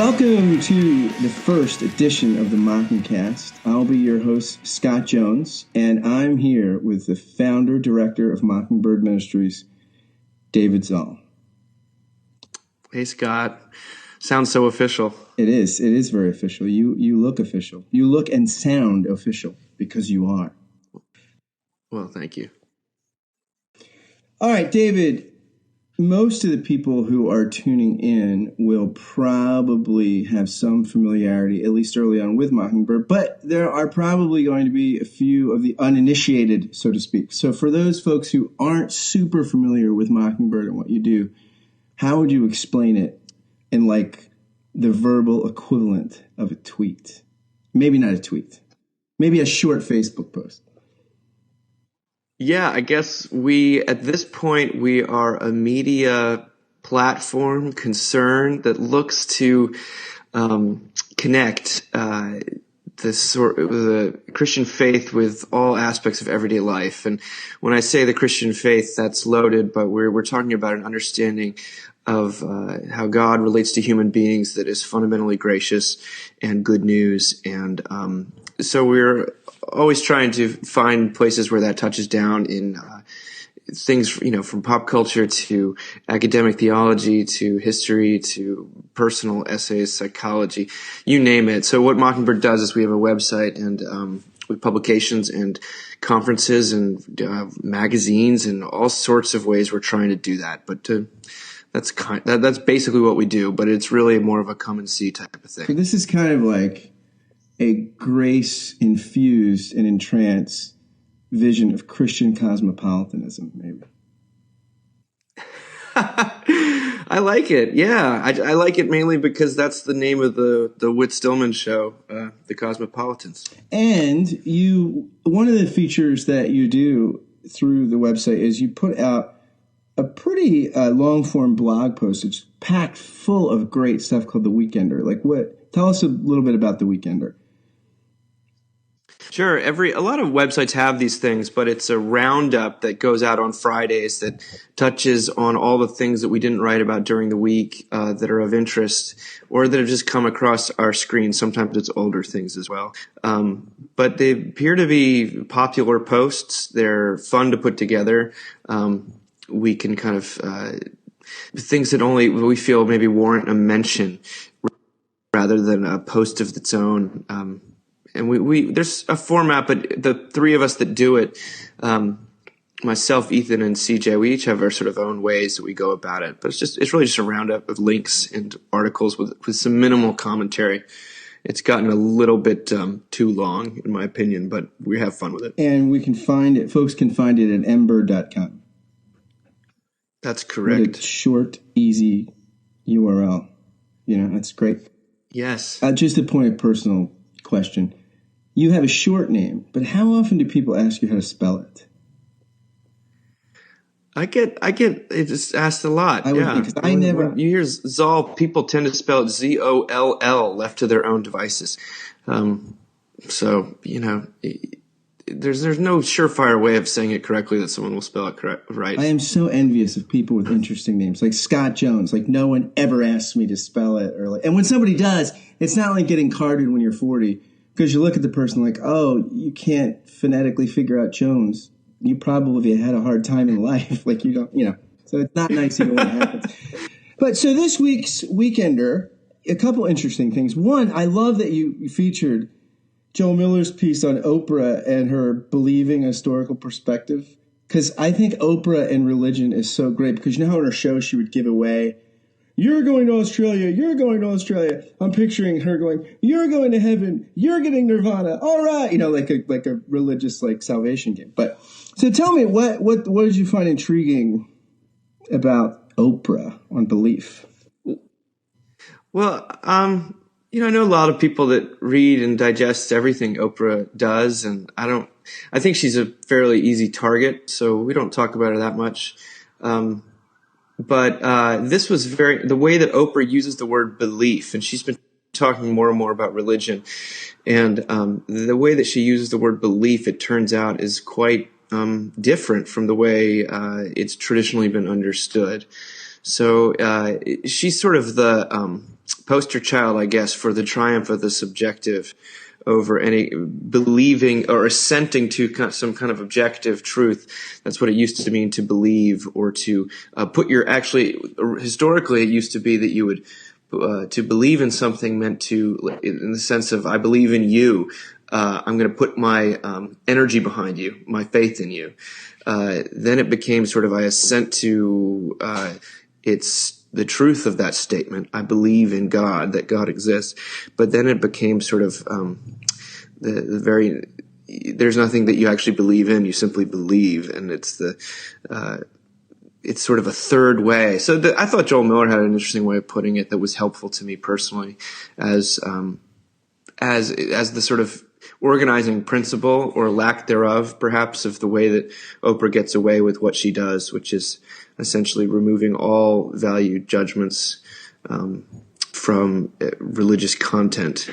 Welcome to the first edition of the Mockingcast. I'll be your host, Scott Jones, and I'm here with the founder, director of Mockingbird Ministries, David Zahl. Hey, Scott. Sounds so official. It is. It is very official. You look official. You look and sound official because you are. Well, thank you. All right, David. Most of the people who are tuning in will probably have some familiarity, at least early on, with Mockingbird, but there are probably going to be a few of the uninitiated, so to speak. So for those folks who aren't super familiar with Mockingbird and what you do, how would you explain it in like the verbal equivalent of a tweet? Maybe not a tweet. Maybe a short Facebook post. Yeah, I guess at this point, we are a media platform concern that looks to connect the Christian faith with all aspects of everyday life. And when I say the Christian faith, that's loaded, but we're talking about an understanding of how God relates to human beings that is fundamentally gracious and good news. And so we're always trying to find places where that touches down in things, from pop culture to academic theology to history to personal essays, psychology, you name it. So what Mockingbird does is we have a website and with publications and conferences and magazines and all sorts of ways we're trying to do that. But that's basically what we do, but it's really more of a come and see type of thing. So this is kind of like a grace-infused and entranced vision of Christian cosmopolitanism, maybe. I like it. Yeah, I like it mainly because that's the name of the Whit Stillman show, The Cosmopolitans. And one of the features that you do through the website is you put out a pretty long-form blog post. It's packed full of great stuff called The Weekender. Tell us a little bit about The Weekender. Sure. A lot of websites have these things, but it's a roundup that goes out on Fridays that touches on all the things that we didn't write about during the week that are of interest or that have just come across our screen. Sometimes it's older things as well. But they appear to be popular posts. They're fun to put together. We can kind of things that only we feel maybe warrant a mention rather than a post of its own. And we there's a format, but the three of us that do it, myself, Ethan, and CJ, we each have our sort of own ways that we go about it. But it's really just a roundup of links and articles with some minimal commentary. It's gotten a little bit too long, in my opinion, but we have fun with it. And we can find it. Folks can find it at ember.com. That's correct. What a short, easy URL. That's great. Yes. Just a point of personal question. You have a short name, but how often do people ask you how to spell it? I get it's asked a lot. You hear Zahl, people tend to spell it Zoll left to their own devices. So there's no surefire way of saying it correctly that someone will spell it right. I am so envious of people with interesting names, like Scott Jones. Like no one ever asks me to spell it, and when somebody does, it's not like getting carded when you're 40. Because you look at the person like, oh, you can't phonetically figure out Jones. You probably had a hard time in life. Like you don't, So it's not nice even when it happens. But so this week's Weekender, a couple interesting things. One, I love that you featured Joel Miller's piece on Oprah and her believing a historical perspective. Because I think Oprah and religion is so great. Because you know how on her show she would give away, you're going to Australia. You're going to Australia. I'm picturing her going, you're going to heaven. You're getting nirvana. All right. Like a religious salvation game. But so tell me, what did you find intriguing about Oprah on belief? Well, I know a lot of people that read and digest everything Oprah does. And I think she's a fairly easy target. So we don't talk about her that much. But this was the way that Oprah uses the word belief, and she's been talking more and more about religion. And the way that she uses the word belief, it turns out, is quite different from the way it's traditionally been understood. So she's sort of the poster child, I guess, for the triumph of the subjective over any believing or assenting to some kind of objective truth. That's what it used to mean to believe, or to historically it used to be that you would, to believe in something meant to, in the sense of, I believe in you. I'm going to put my energy behind you, my faith in you. Then it became sort of, I assent to it's the truth of that statement. I believe in God, that God exists. But then it became sort of there's nothing that you actually believe in. You simply believe, and it's sort of a third way. So I thought Joel Miller had an interesting way of putting it that was helpful to me personally, as the sort of organizing principle, or lack thereof, perhaps, of the way that Oprah gets away with what she does, which is essentially removing all value judgments from religious content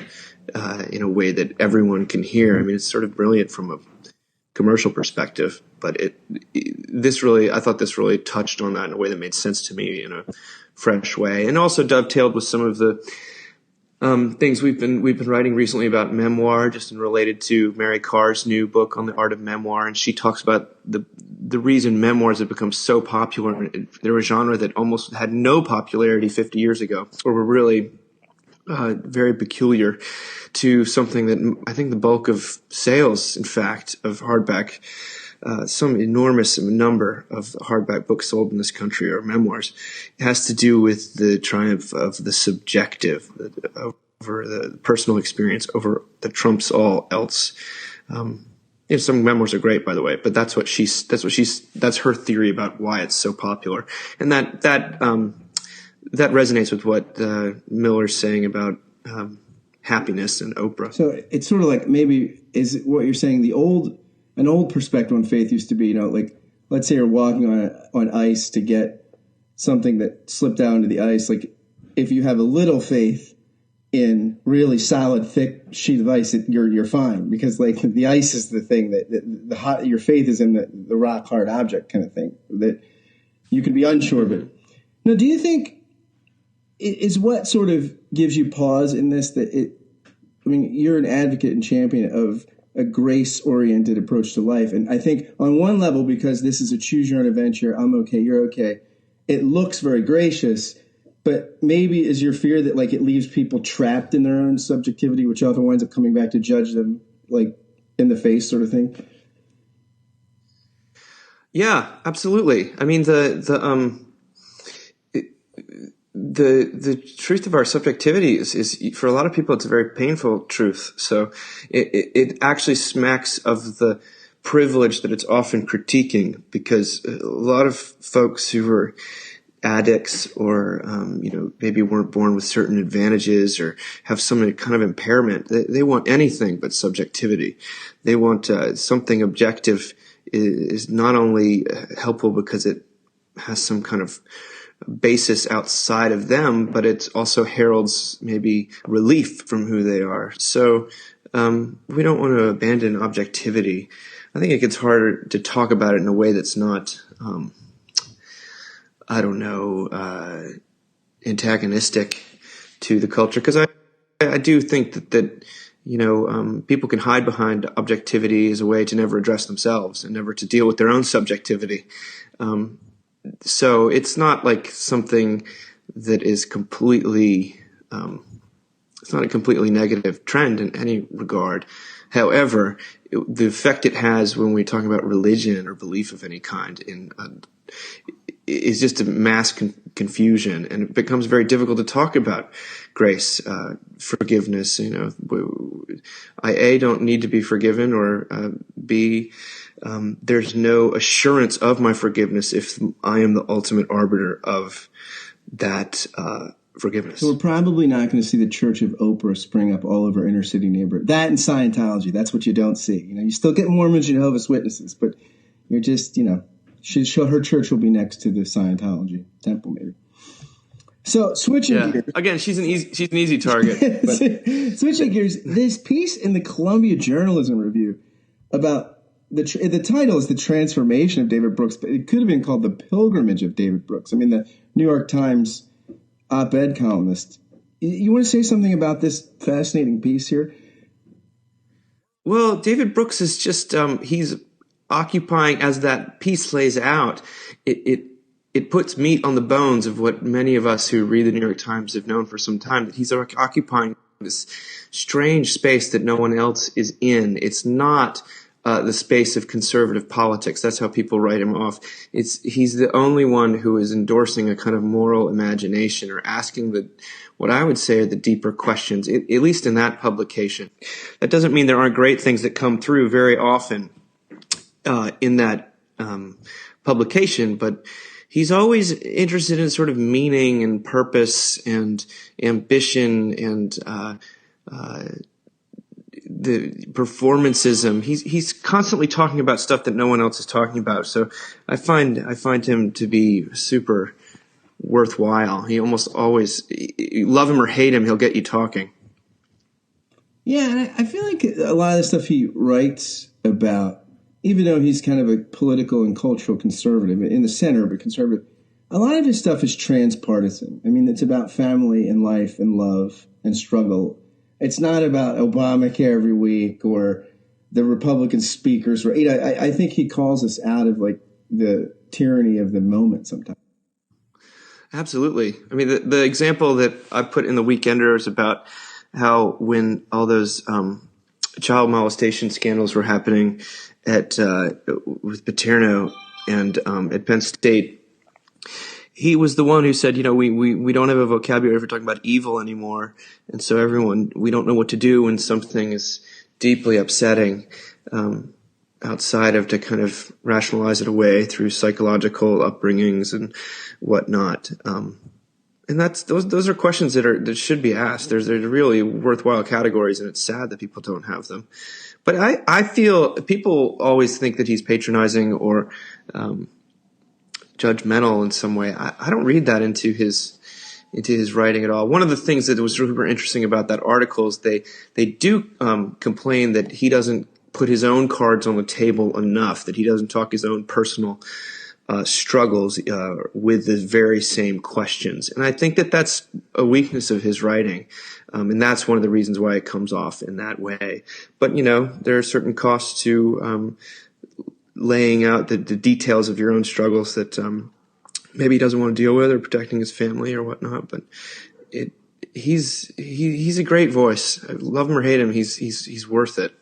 in a way that everyone can hear. I mean, it's sort of brilliant from a commercial perspective, but I thought this really touched on that in a way that made sense to me in a fresh way, and also dovetailed with some of the things we've been writing recently about memoir, just in related to Mary Karr's new book on the art of memoir. And she talks about the reason memoirs have become so popular. They're a genre that almost had no popularity 50 years ago, or were really very peculiar to something that I think the bulk of sales, in fact, of hardback, some enormous number of hardback books sold in this country are memoirs. It has to do with the triumph of the subjective over the personal experience that trumps all else. Some memoirs are great, by the way, but that's her theory about why it's so popular, and that resonates with what Miller's saying about happiness and Oprah. So it's sort of like, maybe is what you're saying, an old perspective on faith used to be, like, let's say you're walking on ice to get something that slipped down to the ice. Like, if you have a little faith in really solid, thick sheet of ice, you're fine, because like the ice is the thing that your faith is in the rock hard object kind of thing that you can be unsure. But now, do you think is what sort of gives you pause in this, you're an advocate and champion of a grace-oriented approach to life. And I think on one level, because this is a choose-your-own adventure, I'm okay, you're okay, it looks very gracious, but maybe is your fear that like it leaves people trapped in their own subjectivity, which often winds up coming back to judge them like in the face, sort of thing? Yeah, absolutely. I mean, the truth of our subjectivity is for a lot of people, it's a very painful truth. So it actually smacks of the privilege that it's often critiquing, because a lot of folks who are addicts or, maybe weren't born with certain advantages or have some kind of impairment, they want anything but subjectivity. They want something objective is not only helpful because it has some kind of basis outside of them, but it also heralds maybe relief from who they are. So we don't want to abandon objectivity. I think it gets harder to talk about it in a way that's not, antagonistic to the culture. Because I do think that people can hide behind objectivity as a way to never address themselves and never to deal with their own subjectivity. So it's not like something that is completely, it's not a completely negative trend in any regard. However, the effect it has when we're talking about religion or belief of any kind is just a mass confusion, and it becomes very difficult to talk about grace, forgiveness. I don't need to be forgiven, or B, there's no assurance of my forgiveness if I am the ultimate arbiter of that forgiveness. So we're probably not going to see the Church of Oprah spring up all over inner city neighborhood. That and Scientology, that's what you don't see. You still get Mormons and Jehovah's Witnesses, but you're just, her church will be next to the Scientology temple, maybe. So switching gears. Again, she's an easy target. But. Switching gears, this piece in the Columbia Journalism Review about the title is The Transformation of David Brooks, but it could have been called The Pilgrimage of David Brooks. I mean, the New York Times op-ed columnist You want to say something about this fascinating piece here? Well, David Brooks is just he's occupying, as that piece lays out, it puts meat on the bones of what many of us who read the New York Times have known for some time, that he's occupying this strange space that no one else is in. It's not the space of conservative politics. That's how people write him off. He's the only one who is endorsing a kind of moral imagination, or asking what I would say are the deeper questions, at least in that publication. That doesn't mean there aren't great things that come through very often in that publication, but he's always interested in sort of meaning and purpose and ambition and the performancism. He's constantly talking about stuff that no one else is talking about. So I find him to be super worthwhile. He almost always, you love him or hate him, he'll get you talking. Yeah, and I feel like a lot of the stuff he writes about, even though he's kind of a political and cultural conservative, in the center, but conservative, a lot of his stuff is transpartisan. I mean, it's about family and life and love and struggle. It's not about Obamacare every week or the Republican speakers. I think he calls us out of like the tyranny of the moment sometimes. Absolutely. I mean, the example that I put in The Weekender is about how when all those child molestation scandals were happening with Paterno and at Penn State, he was the one who said, we don't have a vocabulary for talking about evil anymore, and so we don't know what to do when something is deeply upsetting, outside of to kind of rationalize it away through psychological upbringings and whatnot. And those are questions that should be asked. There's really worthwhile categories, and it's sad that people don't have them. But I feel people always think that he's patronizing or judgmental in some way. I don't read that into his writing at all. One of the things that was super interesting about that article is they do complain that he doesn't put his own cards on the table enough, that he doesn't talk his own personal struggles with the very same questions. And I think that that's a weakness of his writing. And that's one of the reasons why it comes off in that way. But, there are certain costs to laying out the details of your own struggles that maybe he doesn't want to deal with, or protecting his family or whatnot. But he's a great voice. I love him or hate him, he's worth it.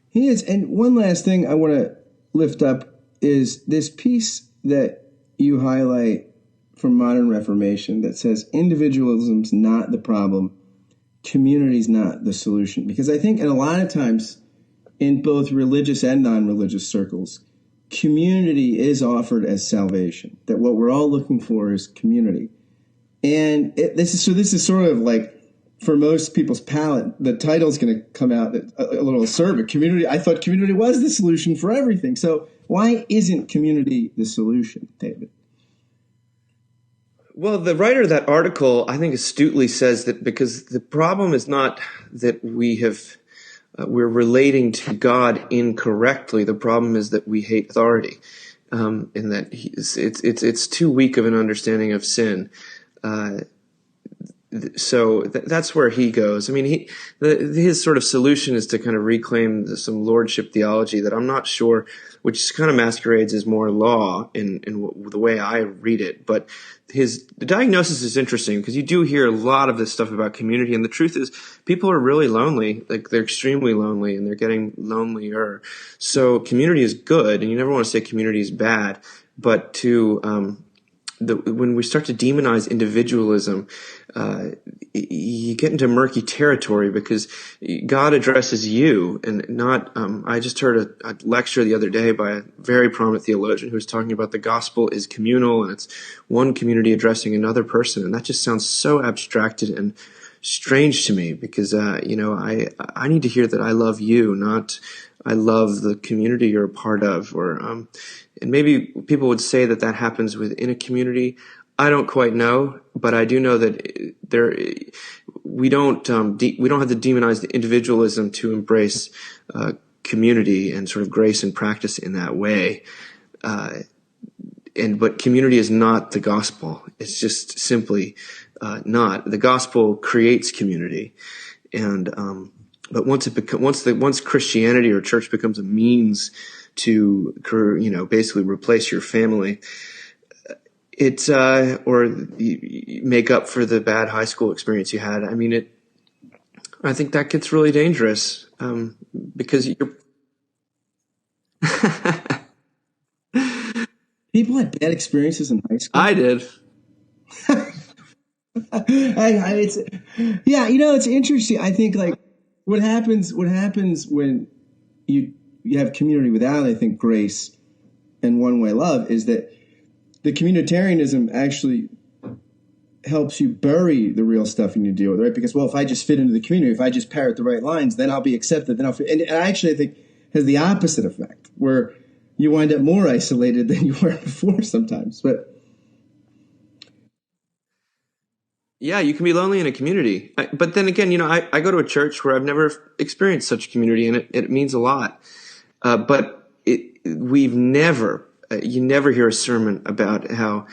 He is. And one last thing I want to lift up is this piece that you highlight from Modern Reformation that says individualism's not the problem, community's not the solution. Because I think, and a lot of times in both religious and non-religious circles, community is offered as salvation, that what we're all looking for is community. And this is sort of like, for most people's palate, the title's going to come out a little acerbic. Community. I thought community was the solution for everything. So why isn't community the solution, David? Well, the writer of that article, I think, astutely says that because the problem is not that we're relating to God incorrectly. The problem is that we hate authority, and that it's too weak of an understanding of sin. So that's where he goes. I mean, his sort of solution is to kind of reclaim some lordship theology that I'm not sure, which kind of masquerades as more law in the way I read it. But the diagnosis is interesting because you do hear a lot of this stuff about community, and the truth is people are really lonely. Like, they're extremely lonely, and they're getting lonelier. So community is good, and you never want to say community is bad, but when we start to demonize individualism, you get into murky territory, because God addresses you and not. I just heard a lecture the other day by a very prominent theologian who was talking about the gospel is communal, and it's one community addressing another person, and that just sounds so abstracted and strange to me, because I need to hear that I love you, not I love the community you're a part of, or and maybe people would say that happens within a community. I don't quite know, but I do know that we don't have to demonize the individualism to embrace community and sort of grace and practice in that way. But community is not the gospel. It's just simply not. The gospel creates community, and but once Christianity or church becomes a means to basically replace your family, it's or make up for the bad high school experience you had. I mean, I think that gets really dangerous because you're. People had bad experiences in high school. I did. It's interesting. I think like what happens when you have community without, I think, grace and one-way love is that the communitarianism actually helps you bury the real stuff you need to deal with, right? Because, well, if I just fit into the community, if I just parrot the right lines, then I'll be accepted. Then I'll fit. And actually, I think has the opposite effect, where you wind up more isolated than you were before sometimes. But yeah, you can be lonely in a community. But then again, I go to a church where I've never experienced such community, and it means a lot. But we've never, you never hear a sermon about how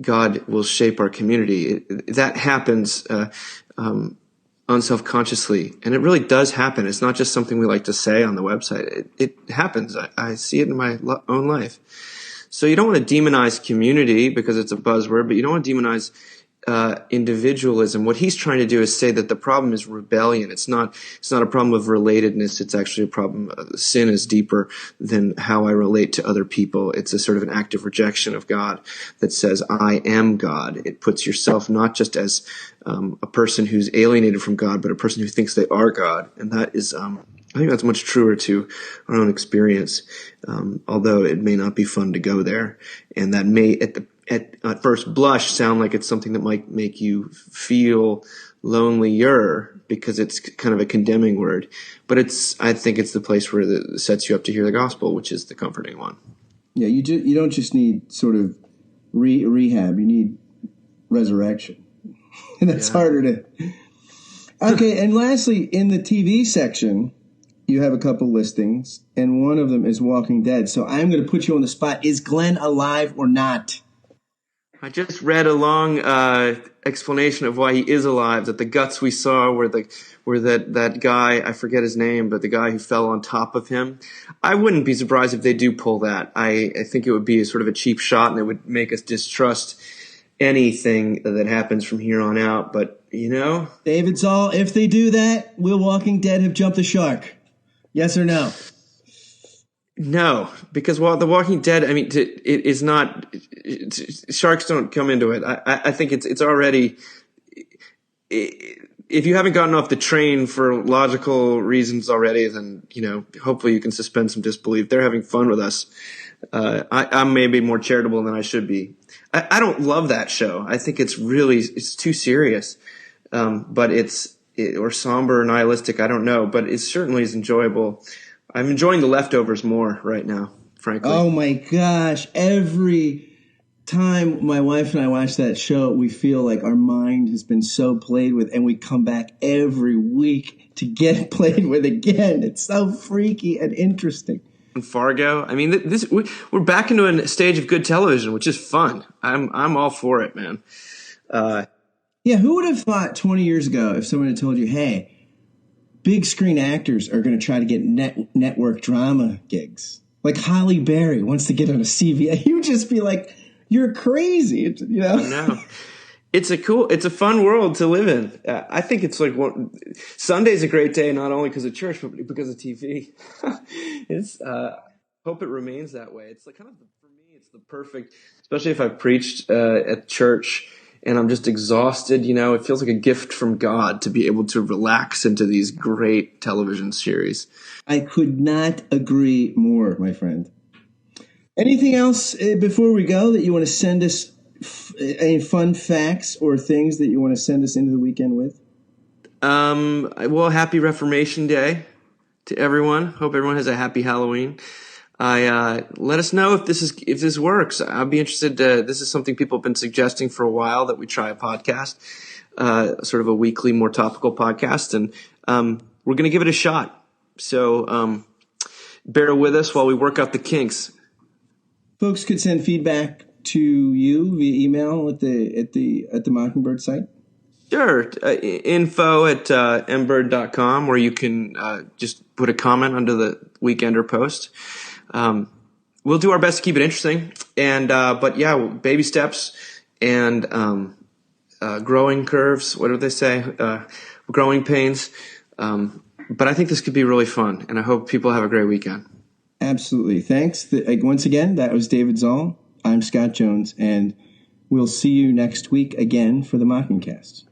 God will shape our community. That happens unselfconsciously, and it really does happen. It's not just something we like to say on the website. It happens. I see it in my own life. So you don't want to demonize community because it's a buzzword, but you don't want to demonize individualism. What he's trying to do is say that the problem is rebellion. It's not a problem of relatedness. It's actually a problem. Sin is deeper than how I relate to other people. It's a sort of an act of rejection of God that says, I am God. It puts yourself not just as a person who's alienated from God, but a person who thinks they are God. And that is, I think that's much truer to our own experience, although it may not be fun to go there. And that may, at first blush, sound like it's something that might make you feel lonelier because it's kind of a condemning word. But I think it's the place where it sets you up to hear the gospel, which is the comforting one. Yeah, you don't just need sort of rehab. You need resurrection. And that's harder to... Okay, and lastly, in the TV section, you have a couple listings, and one of them is Walking Dead. So I'm going to put you on the spot. Is Glenn alive or not? I just read a long explanation of why he is alive, that the guts we saw were that guy, I forget his name, but the guy who fell on top of him. I wouldn't be surprised if they do pull that. I think it would be sort of a cheap shot, and it would make us distrust anything that happens from here on out. But, David Zahl, if they do that, will Walking Dead have jumped the shark? Yes or no? No, because The Walking Dead, I mean, it is not. Sharks don't come into it. I think it's already. If you haven't gotten off the train for logical reasons already, then hopefully you can suspend some disbelief. They're having fun with us. I'm maybe more charitable than I should be. I don't love that show. I think it's too serious, but or somber or nihilistic. I don't know, but it certainly is enjoyable. I'm enjoying The Leftovers more right now, frankly. Oh my gosh. Every time my wife and I watch that show, we feel like our mind has been so played with, and we come back every week to get played with again. It's so freaky and interesting. And Fargo. I mean, we're back into a stage of good television, which is fun. I'm all for it, man. Yeah, who would have thought 20 years ago if someone had told you, hey, big screen actors are going to try to get network drama gigs. Like Halle Berry wants to get on a CBS. You'd just be like, you're crazy. No. It's a fun world to live in. I think it's like Sunday's a great day, not only because of church, but because of TV. Hope it remains that way. It's like for me, it's the perfect, especially if I've preached at church and I'm just exhausted, it feels like a gift from God to be able to relax into these great television series. I could not agree more, my friend. Anything else before we go that you want to send us, any fun facts or things that you want to send us into the weekend with? Well, happy Reformation Day to everyone. Hope everyone has a happy Halloween. Let us know if this works. I'd be interested. This is something people have been suggesting for a while, that we try a podcast, sort of a weekly, more topical podcast, and we're going to give it a shot. So bear with us while we work out the kinks. Folks could send feedback to you via email at the Mockingbird site? Sure. Info at mbird.com, where you can just put a comment under the Weekender post. We'll do our best to keep it interesting. But yeah, baby steps and growing curves. What do they say? Growing pains. But I think this could be really fun, and I hope people have a great weekend. Absolutely. Thanks. Once again, that was David Zahl. I'm Scott Jones, and we'll see you next week again for the Mockingcast.